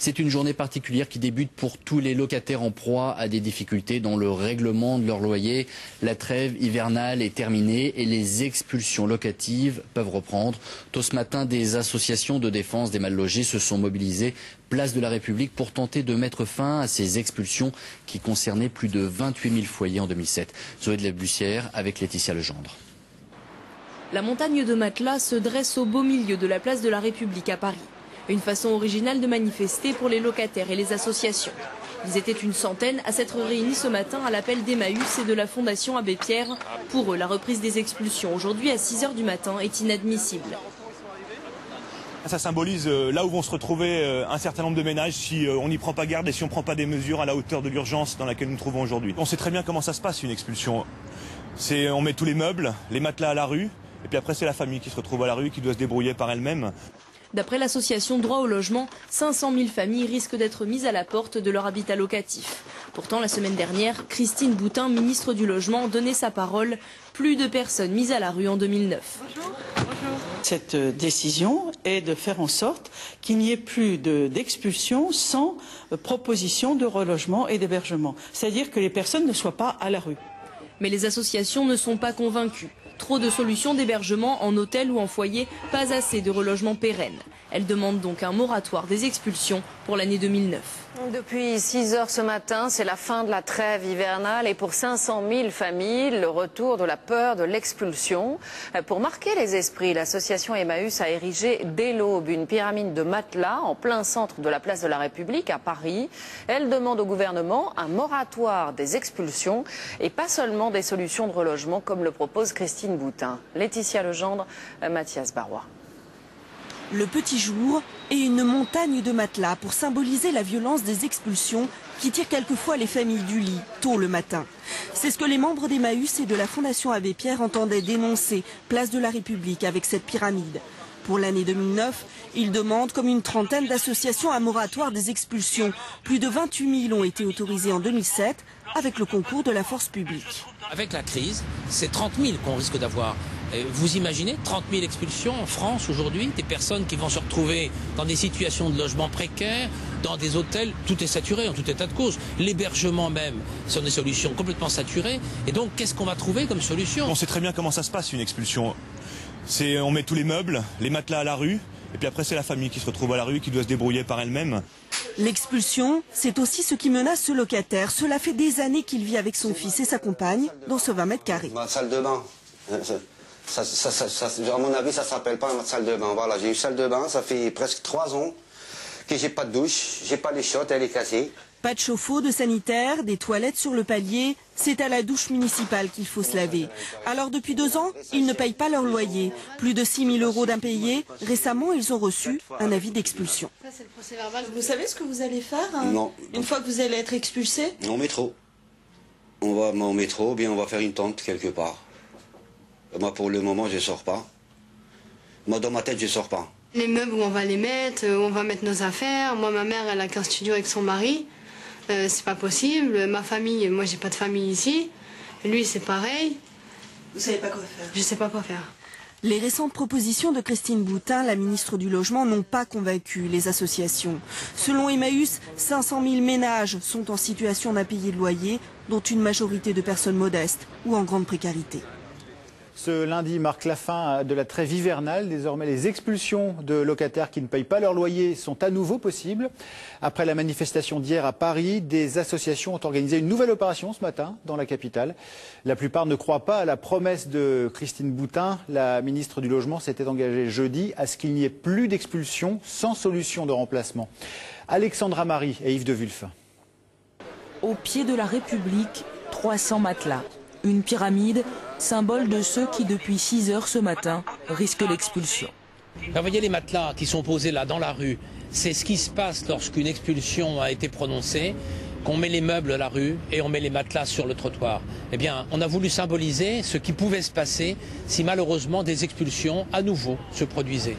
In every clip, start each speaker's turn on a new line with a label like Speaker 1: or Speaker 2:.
Speaker 1: C'est une journée particulière qui débute pour tous les locataires en proie à des difficultés dans le règlement de leur loyer. La trêve hivernale est terminée et les expulsions locatives peuvent reprendre. Tôt ce matin, des associations de défense des mal logés se sont mobilisées place de la République pour tenter de mettre fin à ces expulsions qui concernaient plus de 28 000 foyers en 2007. Zoé de la Bussière avec Laetitia Legendre.
Speaker 2: La montagne de matelas se dresse au beau milieu de la place de la République à Paris. Une façon originale de manifester pour les locataires et les associations. Ils étaient une centaine à s'être réunis ce matin à l'appel d'Emmaüs et de la Fondation Abbé Pierre. Pour eux, la reprise des expulsions aujourd'hui à 6 h du matin est inadmissible.
Speaker 3: Ça symbolise là où vont se retrouver un certain nombre de ménages si on n'y prend pas garde et si on ne prend pas des mesures à la hauteur de l'urgence dans laquelle nous nous trouvons aujourd'hui. On sait très bien comment ça se passe une expulsion. On met tous les meubles, les matelas à la rue, et puis après c'est la famille qui se retrouve à la rue, qui doit se débrouiller par elle-même.
Speaker 2: D'après l'association Droit au logement, 500 000 familles risquent d'être mises à la porte de leur habitat locatif. Pourtant, la semaine dernière, Christine Boutin, ministre du Logement, donnait sa parole. Plus de personnes mises à la rue en 2009.
Speaker 4: Bonjour. Cette décision est de faire en sorte qu'il n'y ait plus d'expulsion sans proposition de relogement et d'hébergement. C'est-à-dire que les personnes ne soient pas à la rue.
Speaker 2: Mais les associations ne sont pas convaincues. Trop de solutions d'hébergement en hôtel ou en foyer, pas assez de relogement pérenne. Elles demandent donc un moratoire des expulsions pour l'année 2009.
Speaker 5: Depuis 6 h ce matin, c'est la fin de la trêve hivernale et pour 500 000 familles, le retour de la peur de l'expulsion. Pour marquer les esprits, l'association Emmaüs a érigé dès l'aube une pyramide de matelas en plein centre de la place de la République à Paris. Elle demande au gouvernement un moratoire des expulsions et pas seulement des solutions de relogement comme le propose Christine Boutin. Laetitia Legendre, Mathias Barrois.
Speaker 6: Le petit jour et une montagne de matelas pour symboliser la violence des expulsions qui tirent quelquefois les familles du lit tôt le matin. C'est ce que les membres d'Emmaüs et de la Fondation Abbé Pierre entendaient dénoncer, place de la République, avec cette pyramide. Pour l'année 2009, ils demandent, comme une trentaine d'associations, un moratoire des expulsions. Plus de 28 000 ont été autorisés en 2007 avec le concours de la force publique.
Speaker 7: Avec la crise, c'est 30 000 qu'on risque d'avoir. Vous imaginez 30 000 expulsions en France aujourd'hui, des personnes qui vont se retrouver dans des situations de logement précaires, dans des hôtels, tout est saturé en tout état de cause. L'hébergement même, ce sont des solutions complètement saturées. Et donc, qu'est-ce qu'on va trouver comme solution?
Speaker 3: On sait très bien comment ça se passe une expulsion. On met tous les meubles, les matelas à la rue, et puis après c'est la famille qui se retrouve à la rue, qui doit se débrouiller par elle-même.
Speaker 6: L'expulsion, c'est aussi ce qui menace ce locataire. Cela fait des années qu'il vit avec son fils et sa compagne dans ce 20 mètres carrés.
Speaker 8: Ma salle de bain. À mon avis, ça ne s'appelle pas ma salle de bain. Voilà, j'ai une salle de bain, ça fait presque 3 ans que j'ai pas de douche, j'ai pas les chiottes, elle est cassée.
Speaker 6: Pas de chauffe-eau, de sanitaire, des toilettes sur le palier. C'est à la douche municipale qu'il faut se laver. Alors depuis 2 ans, ils ne payent pas leur loyer. Plus de 6 000 € d'impayés. Récemment, ils ont reçu un avis d'expulsion.
Speaker 9: Ça, c'est le procès verbal. Vous savez ce que vous allez faire
Speaker 8: Non.
Speaker 9: Une fois que vous allez être expulsé?
Speaker 8: En métro. On va en métro, bien on va faire une tente quelque part. Moi, pour le moment, je ne sors pas. Moi, dans ma tête, je ne sors pas.
Speaker 9: Les meubles, où on va les mettre, où on va mettre nos affaires. Moi, ma mère, elle a qu'un studio avec son mari. C'est pas possible. Ma famille, moi, j'ai pas de famille ici. Lui, c'est pareil.
Speaker 6: Vous savez pas quoi faire?
Speaker 9: Je sais pas quoi faire.
Speaker 6: Les récentes propositions de Christine Boutin, la ministre du Logement, n'ont pas convaincu les associations. Selon Emmaüs, 500 000 ménages sont en situation d'impayé de loyer, dont une majorité de personnes modestes ou en grande précarité.
Speaker 10: Ce lundi marque la fin de la trêve hivernale. Désormais, les expulsions de locataires qui ne payent pas leur loyer sont à nouveau possibles. Après la manifestation d'hier à Paris, des associations ont organisé une nouvelle opération ce matin dans la capitale. La plupart ne croient pas à la promesse de Christine Boutin. La ministre du Logement s'était engagée jeudi à ce qu'il n'y ait plus d'expulsions sans solution de remplacement. Alexandra Marie et Yves de Wulf.
Speaker 11: Au pied de la République, 300 matelas. Une pyramide, symbole de ceux qui, depuis 6 h ce matin, risquent l'expulsion.
Speaker 7: Vous voyez les matelas qui sont posés là dans la rue, c'est ce qui se passe lorsqu'une expulsion a été prononcée, qu'on met les meubles à la rue et on met les matelas sur le trottoir. Eh bien, on a voulu symboliser ce qui pouvait se passer si malheureusement des expulsions à nouveau se produisaient.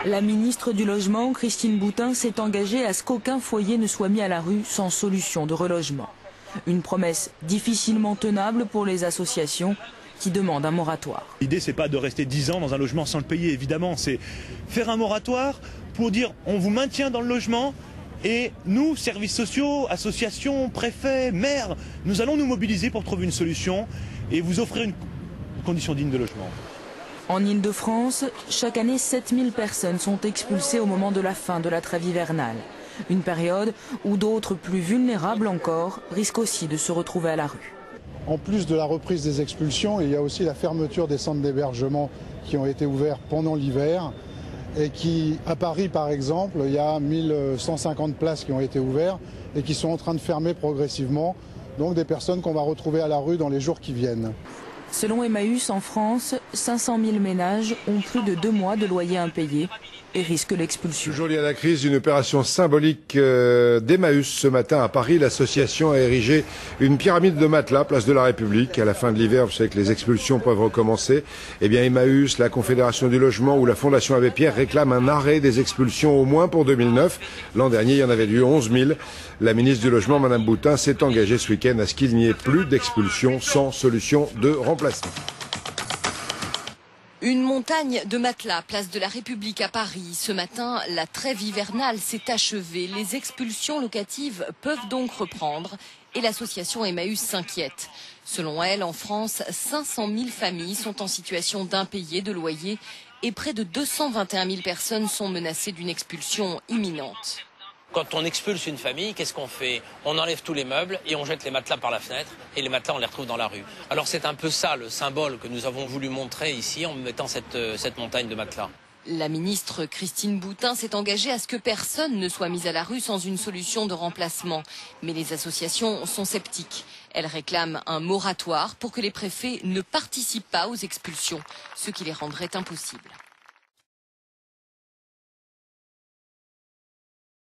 Speaker 11: La ministre du Logement, Christine Boutin, s'est engagée à ce qu'aucun foyer ne soit mis à la rue sans solution de relogement. Une promesse difficilement tenable pour les associations qui demandent un moratoire.
Speaker 3: L'idée, c'est pas de rester 10 ans dans un logement sans le payer, évidemment. C'est faire un moratoire pour dire on vous maintient dans le logement, Et nous, services sociaux, associations, préfets, maires, nous allons nous mobiliser pour trouver une solution et vous offrir une condition digne de logement.
Speaker 11: En Île-de-France, chaque année, 7000 personnes sont expulsées au moment de la fin de la trêve hivernale. Une période où d'autres plus vulnérables encore risquent aussi de se retrouver à la rue.
Speaker 12: En plus de la reprise des expulsions, il y a aussi la fermeture des centres d'hébergement qui ont été ouverts pendant l'hiver et qui, à Paris par exemple, il y a 1150 places qui ont été ouvertes et qui sont en train de fermer progressivement. Donc des personnes qu'on va retrouver à la rue dans les jours qui viennent.
Speaker 11: Selon Emmaüs, en France, 500 000 ménages ont plus de 2 mois de loyer impayés et risquent l'expulsion.
Speaker 13: Toujours lié à la crise, une opération symbolique d'Emmaüs. Ce matin à Paris, l'association a érigé une pyramide de matelas, place de la République. À la fin de l'hiver, vous savez que les expulsions peuvent recommencer. Eh bien, Emmaüs, la Confédération du logement ou la Fondation Abbé Pierre réclament un arrêt des expulsions au moins pour 2009. L'an dernier, il y en avait eu 11 000. La ministre du Logement, Madame Boutin, s'est engagée ce week-end à ce qu'il n'y ait plus d'expulsions sans solution de remplacement.
Speaker 14: Une montagne de matelas, place de la République à Paris. Ce matin, la trêve hivernale s'est achevée. Les expulsions locatives peuvent donc reprendre et l'association Emmaüs s'inquiète. Selon elle, en France, 500 000 familles sont en situation d'impayé de loyer et près de 221 000 personnes sont menacées d'une expulsion imminente.
Speaker 7: Quand on expulse une famille, qu'est-ce qu'on fait? On enlève tous les meubles et on jette les matelas par la fenêtre. Et les matelas, on les retrouve dans la rue. Alors c'est un peu ça le symbole que nous avons voulu montrer ici en mettant cette montagne de matelas.
Speaker 14: La ministre Christine Boutin s'est engagée à ce que personne ne soit mis à la rue sans une solution de remplacement. Mais les associations sont sceptiques. Elles réclament un moratoire pour que les préfets ne participent pas aux expulsions, ce qui les rendrait impossibles.